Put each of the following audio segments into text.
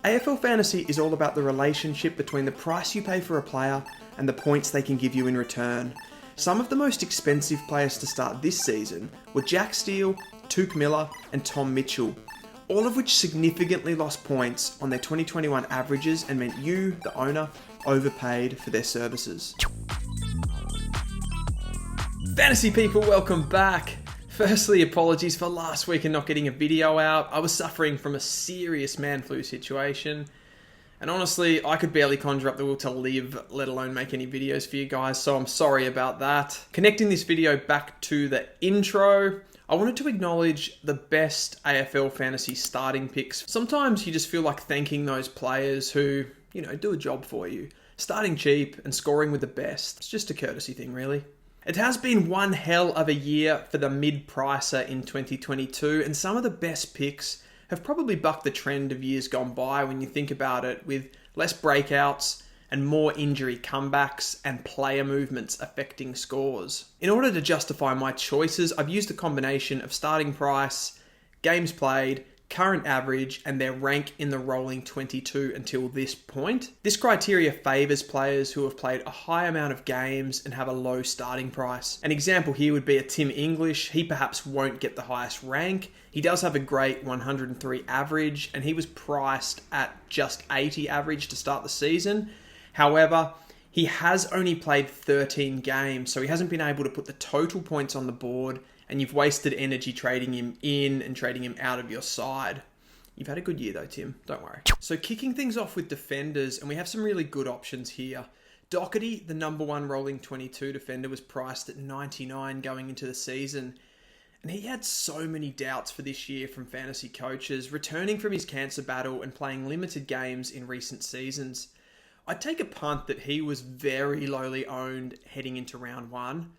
AFL Fantasy is all about the relationship between the price you pay for a player and the points they can give you in return. Some of the most expensive players to start this season were Jack Steele, Touk Miller and Tom Mitchell, all of which significantly lost points on their 2021 averages and meant you, the owner, overpaid for their services. Fantasy people, welcome back. Firstly, apologies for last week and not getting a video out. I was suffering from a serious man flu situation. And honestly, I could barely conjure up the will to live, let alone make any videos for you guys, so I'm sorry about that. Connecting this video back to the intro, I wanted to acknowledge the best AFL Fantasy starting picks. Sometimes you just feel like thanking those players who, do a job for you. Starting cheap and scoring with the best. It's just a courtesy thing, really. It has been one hell of a year for the mid-pricer in 2022, and some of the best picks have probably bucked the trend of years gone by when you think about it, with less breakouts and more injury comebacks and player movements affecting scores. In order to justify my choices, I've used a combination of starting price, games played, current average, and their rank in the rolling 22 until this point. This criteria favours players who have played a high amount of games and have a low starting price. An example here would be a Tim English. He perhaps won't get the highest rank. He does have a great 103 average, and he was priced at just 80 average to start the season. However, he has only played 13 games, so he hasn't been able to put the total points on the board, and you've wasted energy trading him in and trading him out of your side. You've had a good year though, Tim. Don't worry. So kicking things off with defenders, and we have some really good options here. Docherty, the number one rolling 22 defender, was priced at 99 going into the season. And he had so many doubts for this year from fantasy coaches, returning from his cancer battle and playing limited games in recent seasons. I'd take a punt that he was very lowly owned heading into round one.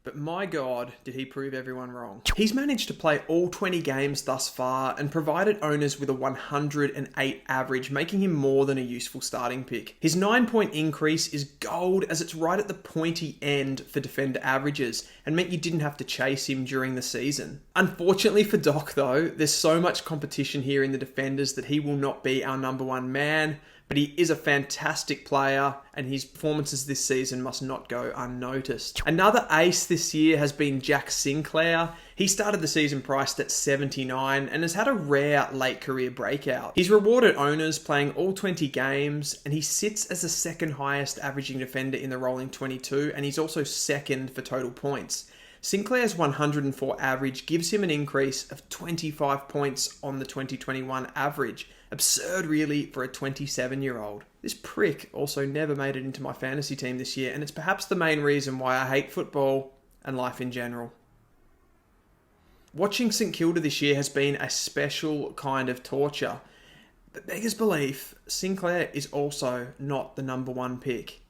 But my God, did he prove everyone wrong. He's managed to play all 20 games thus far and provided owners with a 108 average, making him more than a useful starting pick. His 9-point increase is gold, as it's right at the pointy end for defender averages and meant you didn't have to chase him during the season. Unfortunately for Doc though, there's so much competition here in the defenders that he will not be our number one man. But he is a fantastic player, and his performances this season must not go unnoticed. Another ace this year has been Jack Sinclair. He started the season priced at 79 and has had a rare late career breakout. He's rewarded owners playing all 20 games, and he sits as the second highest averaging defender in the rolling 22, and he's also second for total points. Sinclair's 104 average gives him an increase of 25 points on the 2021 average. Absurd really for a 27-year-old. This prick also never made it into my fantasy team this year, and it's perhaps the main reason why I hate football and life in general. Watching St Kilda this year has been a special kind of torture, but beggars belief, Sinclair is also not the number one pick.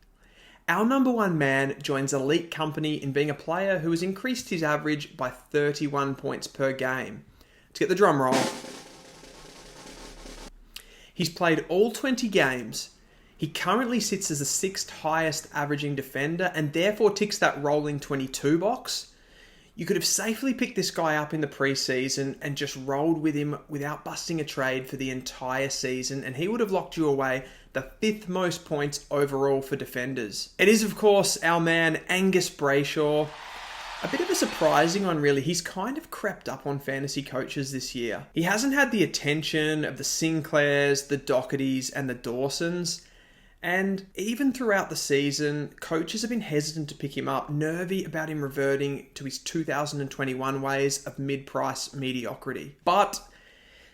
Our number one man joins elite company in being a player who has increased his average by 31 points per game. Let's get the drum roll. He's played all 20 games. He currently sits as the sixth highest averaging defender and therefore ticks that rolling 22 box. You could have safely picked this guy up in the preseason and just rolled with him without busting a trade for the entire season, and he would have locked you away the fifth most points overall for defenders. It is, of course, our man Angus Brayshaw. A bit of a surprising one, really. He's kind of crept up on fantasy coaches this year. He hasn't had the attention of the Sinclairs, the Dochertys, and the Dawsons. And even throughout the season, coaches have been hesitant to pick him up, nervy about him reverting to his 2021 ways of mid-price mediocrity. But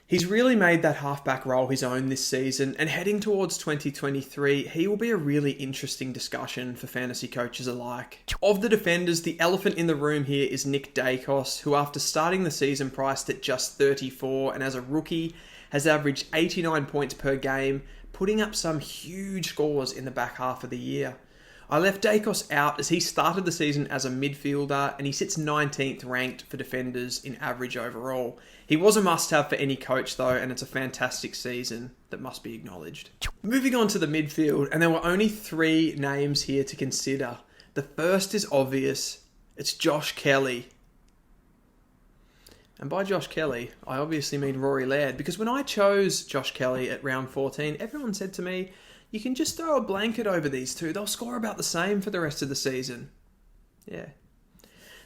he's really made that halfback role his own this season, and heading towards 2023, he will be a really interesting discussion for fantasy coaches alike. Of the defenders, the elephant in the room here is Nick Daicos, who after starting the season priced at just 34 and as a rookie has averaged 89 points per game, putting up some huge scores in the back half of the year. I left Dacos out as he started the season as a midfielder and he sits 19th ranked for defenders in average overall. He was a must-have for any coach though, and it's a fantastic season that must be acknowledged. Moving on to the midfield, and there were only 3 names here to consider. The first is obvious. It's Josh Kelly. And by Josh Kelly, I obviously mean Rory Laird, because when I chose Josh Kelly at round 14, everyone said to me, you can just throw a blanket over these two. They'll score about the same for the rest of the season. Yeah.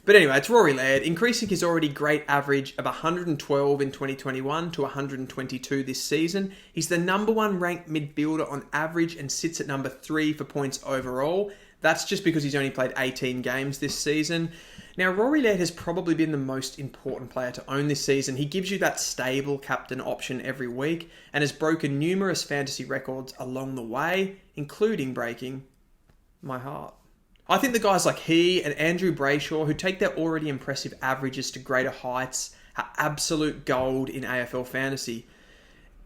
But anyway, it's Rory Laird, increasing his already great average of 112 in 2021 to 122 this season. He's the number 1 ranked midfielder on average and sits at number 3 for points overall. That's just because he's only played 18 games this season. Now, Rory Laird has probably been the most important player to own this season. He gives you that stable captain option every week and has broken numerous fantasy records along the way, including breaking my heart. I think the guys like he and Andrew Brayshaw, who take their already impressive averages to greater heights, are absolute gold in AFL Fantasy.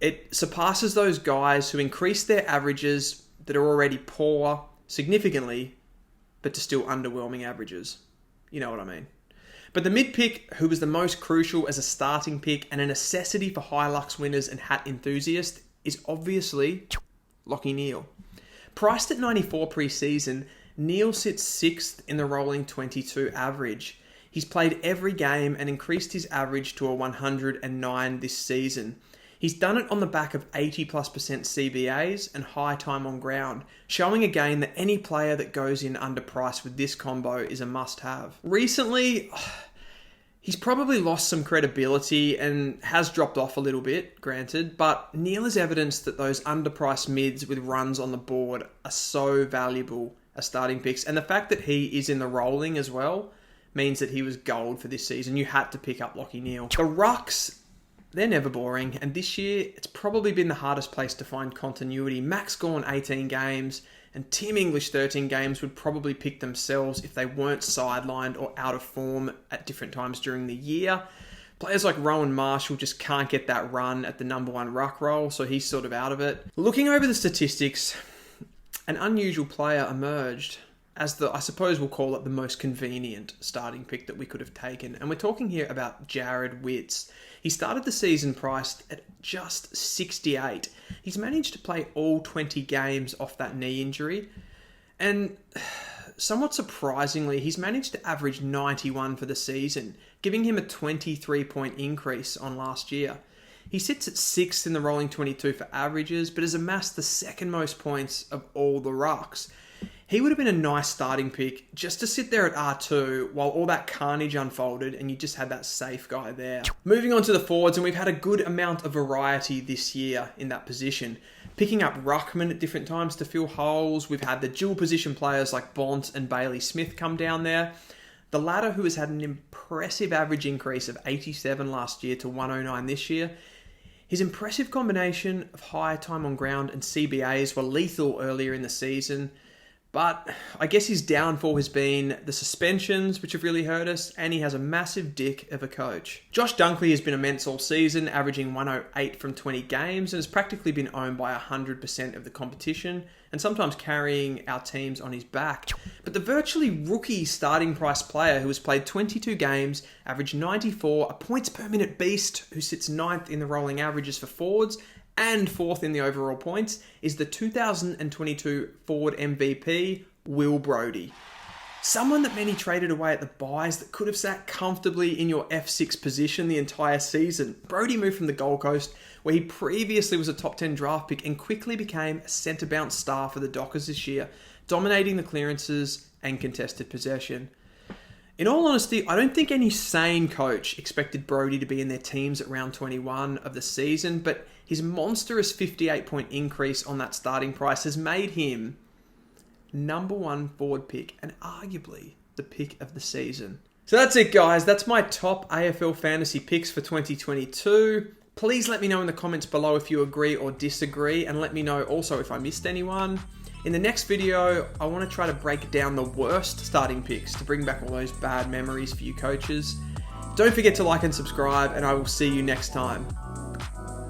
It surpasses those guys who increase their averages that are already poor significantly, but to still underwhelming averages. You know what I mean. But the mid pick, who was the most crucial as a starting pick and a necessity for Hilux winners and hat enthusiasts, is obviously Lachie Neale. Priced at 94 pre-season, Neale sits 6th in the rolling 22 average. He's played every game and increased his average to a 109 this season. He's done it on the back of 80+% CBAs and high time on ground, showing again that any player that goes in underpriced with this combo is a must-have. Recently, he's probably lost some credibility and has dropped off a little bit, granted, but Neale has evidenced that those underpriced mids with runs on the board are so valuable as starting picks. And the fact that he is in the rolling as well means that he was gold for this season. You had to pick up Lachie Neale. The rucks, they're never boring, and this year it's probably been the hardest place to find continuity. Max Gawn 18 games and Tim English 13 games would probably pick themselves if they weren't sidelined or out of form at different times during the year. Players like Rowan Marshall just can't get that run at the number 1 ruck role, so he's sort of out of it. Looking over the statistics, an unusual player emerged as I suppose we'll call it the most convenient starting pick that we could have taken. And we're talking here about Jarrod Witts. He started the season priced at just 68. He's managed to play all 20 games off that knee injury. And somewhat surprisingly, he's managed to average 91 for the season, giving him a 23-point increase on last year. He sits at 6th in the rolling 22 for averages, but has amassed the second most points of all the rucks. He would have been a nice starting pick just to sit there at R2 while all that carnage unfolded and you just had that safe guy there. Moving on to the forwards, and we've had a good amount of variety this year in that position. Picking up ruckman at different times to fill holes. We've had the dual position players like Bont and Bailey Smith come down there. The latter, who has had an impressive average increase of 87 last year to 109 this year. His impressive combination of high time on ground and CBAs were lethal earlier in the season. But I guess his downfall has been the suspensions, which have really hurt us, and he has a massive dick of a coach. Josh Dunkley has been immense all season, averaging 108 from 20 games, and has practically been owned by 100% of the competition, and sometimes carrying our teams on his back. But the virtually rookie starting price player who has played 22 games, averaged 94, a points per minute beast who sits 9th in the rolling averages for forwards, and 4th in the overall points, is the 2022 forward MVP, Will Brody. Someone that many traded away at the buys that could have sat comfortably in your F6 position the entire season. Brody moved from the Gold Coast, where he previously was a top 10 draft pick, and quickly became a centre bounce star for the Dockers this year, dominating the clearances and contested possession. In all honesty, I don't think any sane coach expected Brody to be in their teams at round 21 of the season, but his monstrous 58-point increase on that starting price has made him number 1 forward pick and arguably the pick of the season. So that's it, guys. That's my top AFL fantasy picks for 2022. Please let me know in the comments below if you agree or disagree, and let me know also if I missed anyone. In the next video, I want to try to break down the worst starting picks to bring back all those bad memories for you coaches. Don't forget to like and subscribe, and I will see you next time.